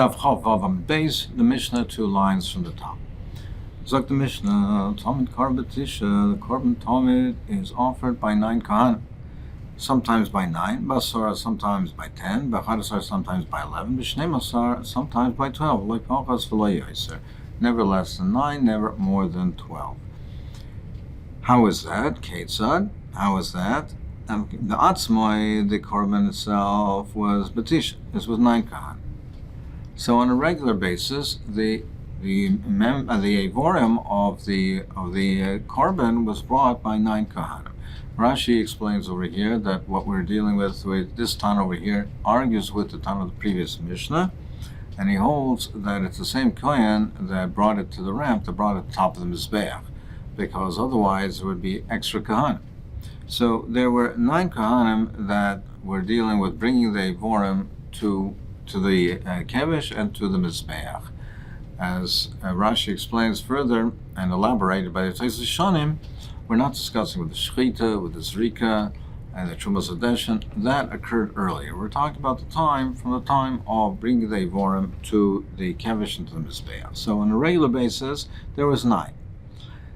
Daf Chav Vav base, the Mishnah 2 lines from the top. Zok the Mishnah, Talmud Korban Tisha, the Korban Talmud is offered by 9 Kahanim, sometimes by 9, Basara sometimes by 10, Bechadasar sometimes by 11, B'Shnei sometimes by 12, Lo Pachas V'Lo Yoser, never less than 9, never more than 12. How is that? Ketzad, how is that? The Atzmoi, the Korban itself, was Batisha. This was 9 Kahanim. So on a regular basis, the avorim of the korban was brought by 9 kahanim. Rashi explains over here that what we're dealing with this Tana over here argues with the Tana of the previous Mishnah, and he holds that it's the same kohen that brought it to the ramp, that brought it to the top of the mizbeach, because otherwise there would be extra kahanim. So there were 9 kahanim that were dealing with bringing the avorim to the kevish and to the mizbeach. As Rashi explains further and elaborated by the Teisus Shonim, we're not discussing with the shlit, with the zrika, and the trumas adeshin. That occurred earlier. We're talking about the time from the time of bringing the avorim to the kevish and to the mizbeach. So on a regular basis, there was 9.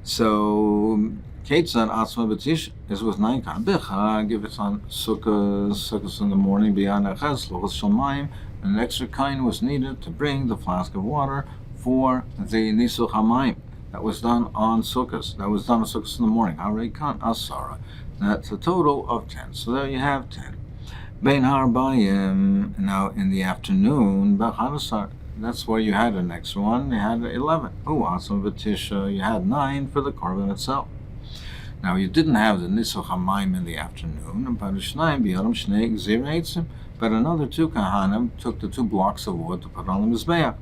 So Ketzad Atzma B'Tish is with 9 kan. B'Chag, give it on Sukkos in the morning, B'Yan Echaz, Lochos Shamayim. An extra kain was needed to bring the flask of water for the Nisuch HaMayim. That was done on Sukkos. That was done on Sukkos in the morning. Harei kan Asara. That's a total of 10. So there you have 10. Bein Harbayim. Now in the afternoon, B'Chadasar. That's where you had an extra one. You had 11. Atzma B'Tisha. You had 9 for the korban itself. Now you didn't have the Nisuch HaMayim in the afternoon, but another 2 kahanim took the 2 blocks of wood to put on the mizbeach.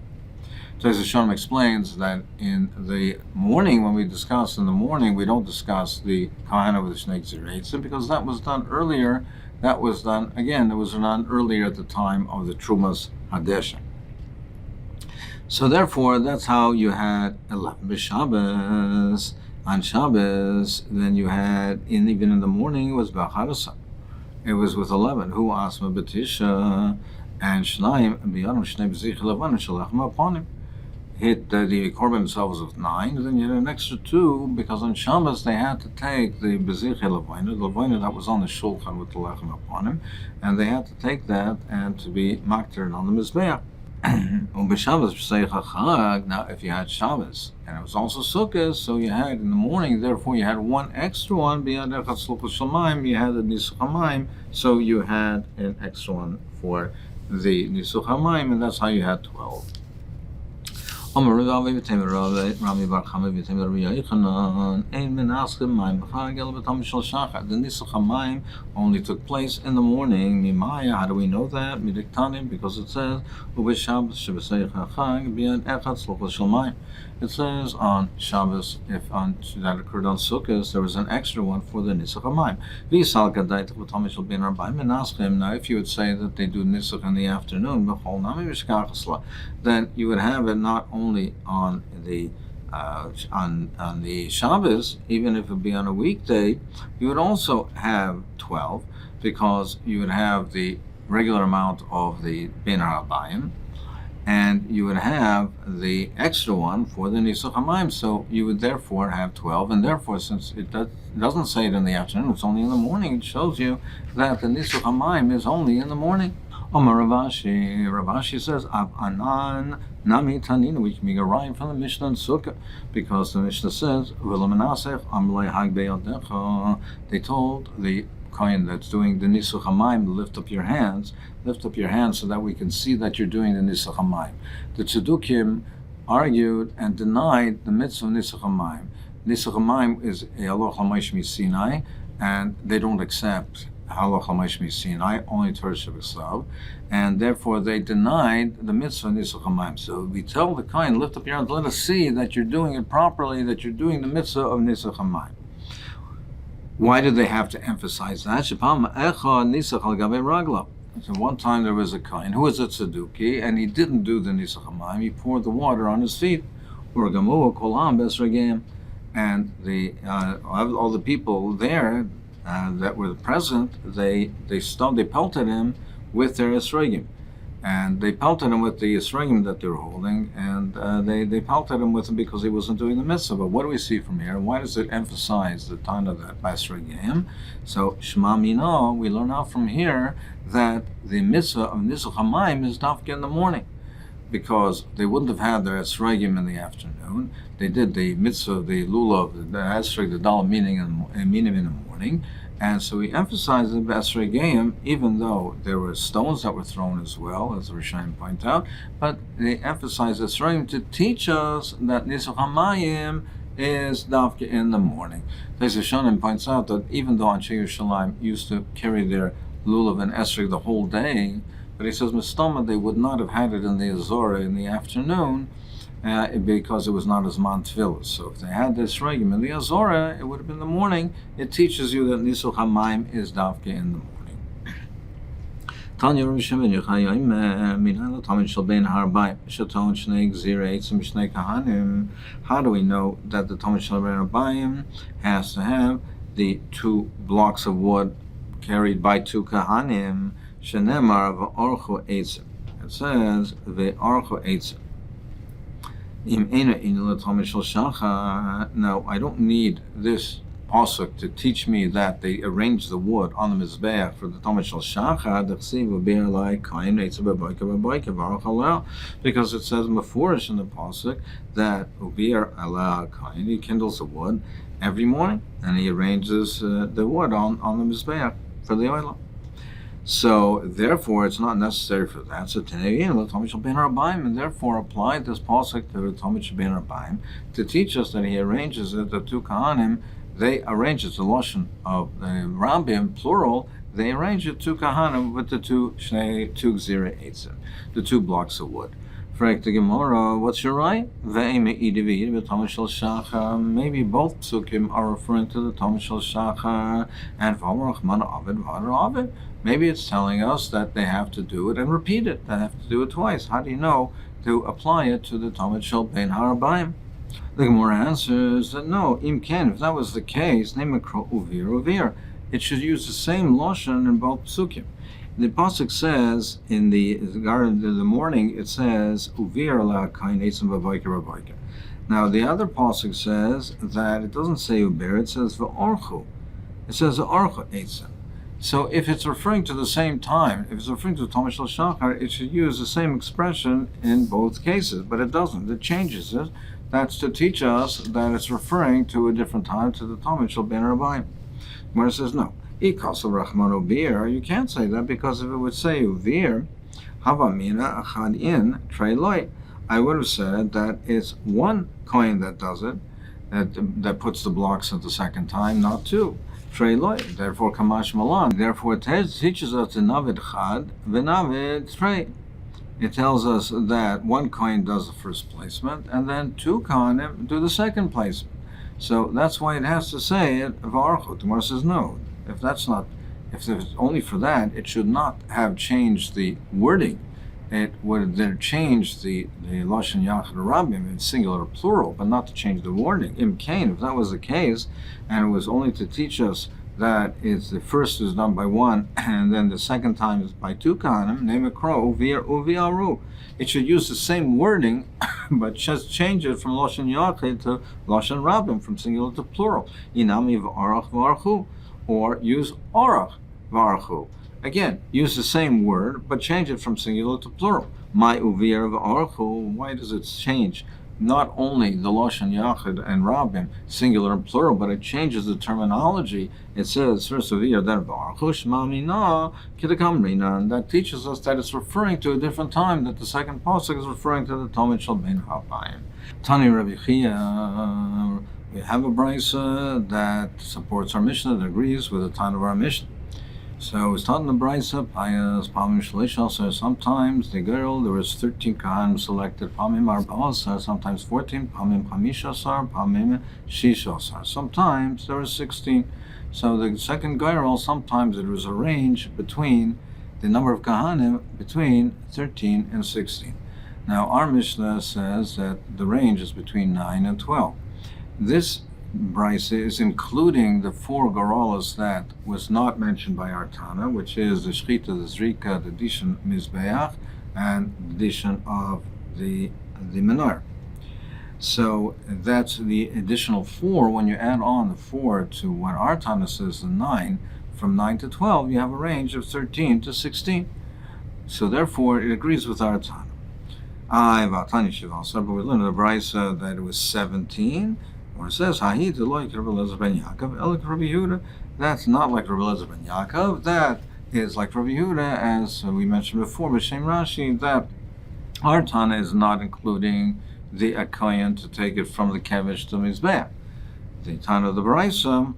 Teisus Shonim explains that in the morning, when we discuss in the morning, we don't discuss the kahanim with the shnei gziraitzim because that was done earlier. That was done again. It was done earlier at the time of the trumas hadeshin. So therefore, that's how you had 11 b'Shabbos. On Shabbos, then you had, even in the morning, it was B'Chadasar. It was with 11. Hu Asma B'Tisha and Shnayim B'Yadim Shnei B'Zich Levan Shalachim upon him. Hit the korban itself was with 9, and then you had an extra 2 because on Shabbos they had to take the B'Zich Levan, the Levan that was on the shulchan with the lechem upon him, and they had to take that and to be makter on the mizbeach. Now, if you had Shabbos, and it was also Sukkot, so you had in the morning, therefore you had 1 extra one, you had the Nisuch HaMayim, so you had an extra one for the Nisuch HaMayim, and that's how you had 12. The Nisuch HaMayim only took place in the morning. How do we know that? Because it says it says on Shabbos, if that occurred on Sukkot, there was an extra one for the Nisuch HaMayim. Now, if you would say that they do Nisuch in the afternoon, then you would have it not only on the Shabbos, even if it would be on a weekday, you would also have 12 because you would have the regular amount of the Bein HaRabayim, and you would have the extra one for the Nisuch HaMayim, so you would therefore have 12, and therefore, since it doesn't say it in the afternoon, it's only in the morning, it shows you that the Nisuch HaMayim is only in the morning. Ravashi says, Anan Nami Tanina, we can be right from the Mishnah and Sukkah, because the Mishnah says, they told the kohen that's doing the Nisuch HaMayim, lift up your hands so that we can see that you're doing the Nisuch HaMayim. The Tzedukim argued and denied the mitzvah of Nisuch HaMayim. Nisuch HaMayim is a Haloch L'Maish Sinai, and they don't accept Haloch L'Maish Sinai, only Torah Shabbat, and therefore they denied the mitzvah of Nisuch HaMayim. So we tell the kohen, lift up your hands, let us see that you're doing it properly, that you're doing the mitzvah of Nisuch HaMayim. Why did they have to emphasize that? So one time there was a kohen who was a tzeduki, and he didn't do the Nisuch HaMayim. He poured the water on his feet, and all the people there that were present, they pelted him with their esrogim. And they pelted him with the esrogim that they were holding, and they pelted him with it because he wasn't doing the mitzvah. But what do we see from here? Why does it emphasize the time of that esrogim? So Shema Mino, we learn out from here that the mitzvah of Nisuch HaMayim is dafka in the morning, because they wouldn't have had their esrogim in the afternoon. They did the mitzvah of the lulav, the esrog, the daled meaning in the morning. And so we emphasize the esrogim, even though there were stones that were thrown as well, as the Rishonim point out, but they emphasize esrogim to teach us that Nisuch HaMayim is dafka in the morning. The Rishonim points out that even though Anshe Yerushalayim used to carry their lulav and esrog the whole day, but he says Mistama they would not have had it in the Azora in the afternoon because it was not as man tefillah. So if they had this regim in the Azora, it would have been the morning. It teaches you that Nisuch HaMayim is dafka in the morning. Tanya Rabbi Shimon Yochayim Minhal Tamid Shel Ben Harbayim Shaton Shnei Gzirei Eitzim Shnei Kahanim. How do we know that the Tamid Shel Ben Harbayim has to have the 2 blocks of wood carried by 2 Kahanim? Shenemar v'orchu eitzim. It says v'orchu eitzim. Now, I don't need this pasuk to teach me that they arranged the wood on the mizbeach for the Talmud Shel Shachar. Because it says mefurish in the pasuk that ubir ala kain, he kindles the wood every morning and he arranges the wood on the mizbeach for the oil. So therefore, it's not necessary for that. So and therefore apply this pasuk to the Talmud Shel Ben Harbayim to teach us that he arranges it. The 2 kahanim, they arrange it. The lashon of the Rambim plural. They arrange it 2 kahanim with the 2 gzirei eitzim, the 2 blocks of wood. Frag the Gemara, what's your right? Maybe both psukim are referring to the Talmud Shel Shachar, and maybe it's telling us that they have to do it and repeat it. They have to do it twice. How do you know to apply it to the Talmud Shel Ben Harbayim? The Gemara answers that no, if that was the case, it should use the same lashon in both psukim. The pasuk says in the garden in the morning, it says uvir la kain eitzim v'vayker. Now the other pasuk says that it doesn't say uber, it says v'orchu. It says v'orchu eitzim. So if it's referring to the same time, if it's referring to Talmud Shel Shachar, it should use the same expression in both cases, but it doesn't. It changes it. That's to teach us that it's referring to a different time, to the Talmud Shel Ben Harbayim. Where it says no. You can't say that, because if it would say uvir, havamina achad in trei loy, I would have said that it's 1 coin that does it, that puts the blocks at the second time, not 2. Trei loy. Therefore, kamash malan. Therefore, it teaches us the navid chad v'navid trei. It tells us that 1 coin does the first placement, and then 2 coin do the second placement. So that's why it has to say it v'archu. Tomorrow says no. If it's only for that, it should not have changed the wording. It would have changed the lashon yachid rabim in singular or plural, but not to change the wording. Imkain, if that was the case, and it was only to teach us that it's the first is done by 1, and then the second time is by 2 kahanim, name a crow, uviaru. It should use the same wording, but just change it from lashon yachid to lashon rabim, from singular to plural. Inami v'arach v'archu. Or use orach v'archu. Again, use the same word, but change it from singular to plural. My uvir v'archu. Why does it change not only the lashon yachid and rabim, singular and plural, but it changes the terminology? It says first uvir, then v'archu, shema mina kidakamrina, and that teaches us that it's referring to a different time. That the second pasuk is referring to the Talmud Shel Ben Harbayim. Tani Rabbi Chia. We have a brisa that supports our Mishnah, that agrees with the time of our Mishnah. So it's taught in the brisa, Payas, Pamim Shalishal, so sometimes the girl, there was 13 kahanim selected, Pamim Arba'asar, sometimes 14, Pamim Chamishasar, Pamim Shishasar. Sometimes there was 16. So the second girl, sometimes it was a range between the number of kahanim between 13 and 16. Now our Mishnah says that the range is between 9 and 12. This brisa is including the 4 goralas that was not mentioned by our Tana, which is the shlit, the zrika, the dishan mizbeach, and addition of the menorah. So that's the additional 4. When you add on the 4 to what our Tana says the 9, from 9 to 12, you have a range of 13 to 16. So therefore, it agrees with our Tana. But we learned in the Brisa that it was 17. Where it says, that's not like Rabbi Eliezer ben Yaakov. That is like Rabbi Yehuda, as we mentioned before, B'Shem Rashi, that our Tana is not including the Akayan to take it from the Kevish to Mizbeach. The Tana of the Brisa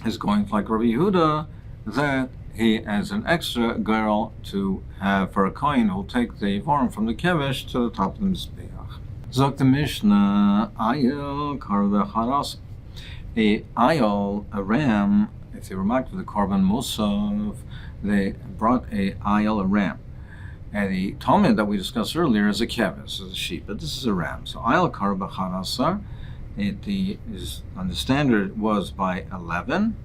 is going like Rabbi Yehuda, that he has an extra girl to have for a kohen who'll take the Vorim from the Kevish to the top of the Mizbeach. Zok the Mishnah, Ayel Karve Charas. A ram, if they were marked with the Korban Musaf, they brought a ram. And the Talmud that we discussed earlier is a kevis, is a sheep, but this is a ram. So ayel karba charasar, on the standard was by 11.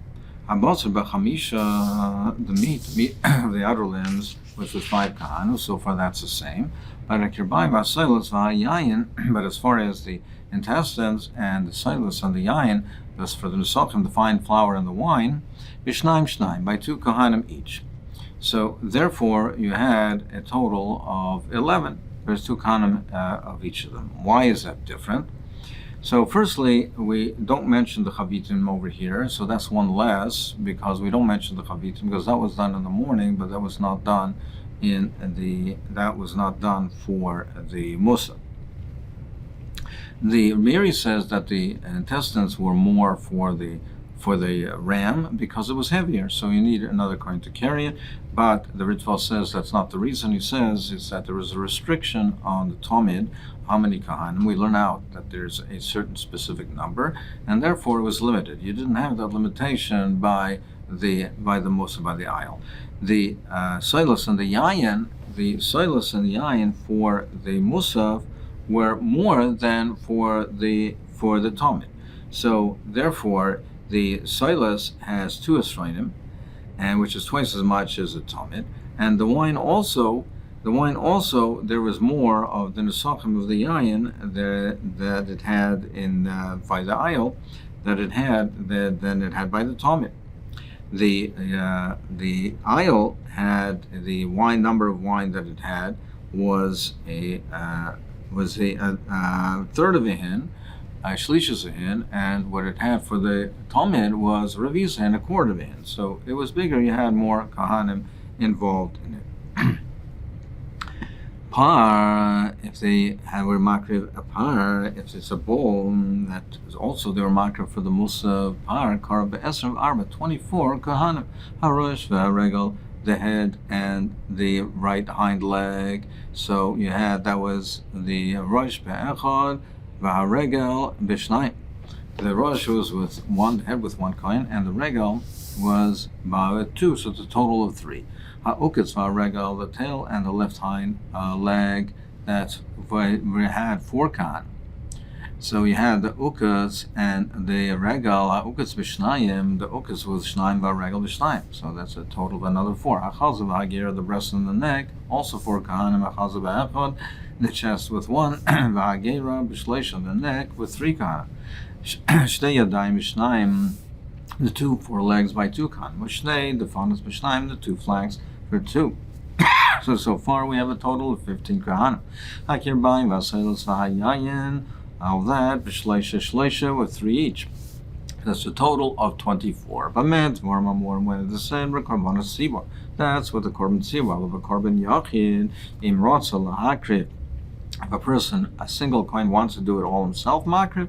Habasar b'chamisha, the meat of the outer limbs was with 5 kahanu. So far that's the same. But but as far as the intestines and the silas and the yayin, that's for the nesachim, the fine flour and the wine, b'shnaim, by 2 kahanim each. So therefore, you had a total of 11. There's 2 kahanim of each of them. Why is that different? So firstly, we don't mention the chavitim over here, so that's 1 less, because we don't mention the chavitim, because that was done in the morning, but that was not done for the musa. The Mary says that the intestines were more for the ram because it was heavier, so you need another coin to carry it. But the Ritva says that's not the reason. He says is that there was a restriction on the Talmud, how many kahanim. We learn out that there's a certain specific number, and therefore it was limited. You didn't have that limitation by the musa, by the aisle. The silas and the yayin, for the musaf were more than for the Talmud. So therefore, the silas has 2 esronim, and which is twice as much as the Talmud. And the wine also, there was more of the nesachim of the yayin that it had in by the aisle than it had by the Talmud. The aisle had the number of wine that it had was a third of a hin, shlishas a hin, and what it had for the Talmud was revis hin, a quarter of a hin. So it was bigger. You had more kahanim involved in it. Par, if they were makriv a par, if it's a bowl, that is also they were makriv for the musa par, kar be'esr arba, 24 kahanim, harosh ve'aregel, the head and the right hind leg. So you had, that was the rosh be'echad, ve'aregel b'shnayim. The rosh was with one head with 1 kohen, and the regel was by 2, so it's a total of 3. Ha'uketz va'aregel, the tail and the left hind leg, that's we had 4 kohen. So you had the uketz and the regel, uketz b'shnayim, the uketz was shnayim va'regel b'shnayim. So that's a total of another 4. Ha'chazav ha'agir, the breast and the neck, also 4 kahanim, ha'chazav ha'echad, the chest with 1, va'agera b'shleisha, the neck with 3 kahanim. Shtei yadayim b'shnayim, the 2 forelegs by 2 kahanim. Shnei, the fanas b'shnayim, the 2 flanks for 2. So far we have a total of 15 kahanim. Ha'kir b'ayim v'aselos v'hayayin, all that, b'shleisha with 3 each. That's a total of 24. B'med, more when the same, korban sibor. That's what the korban sibor of a korban yachid, im rotza lahakriv. If a person, a single coin, wants to do it all himself, makriv,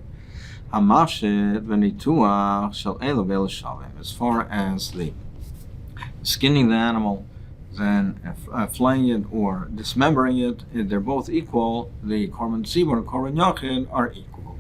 hamafshet v'nituach shel elo v'el shavim. As far as the skinning the animal, then flaying it or dismembering it, they're both equal. The korban sibor and korban yachid are equal.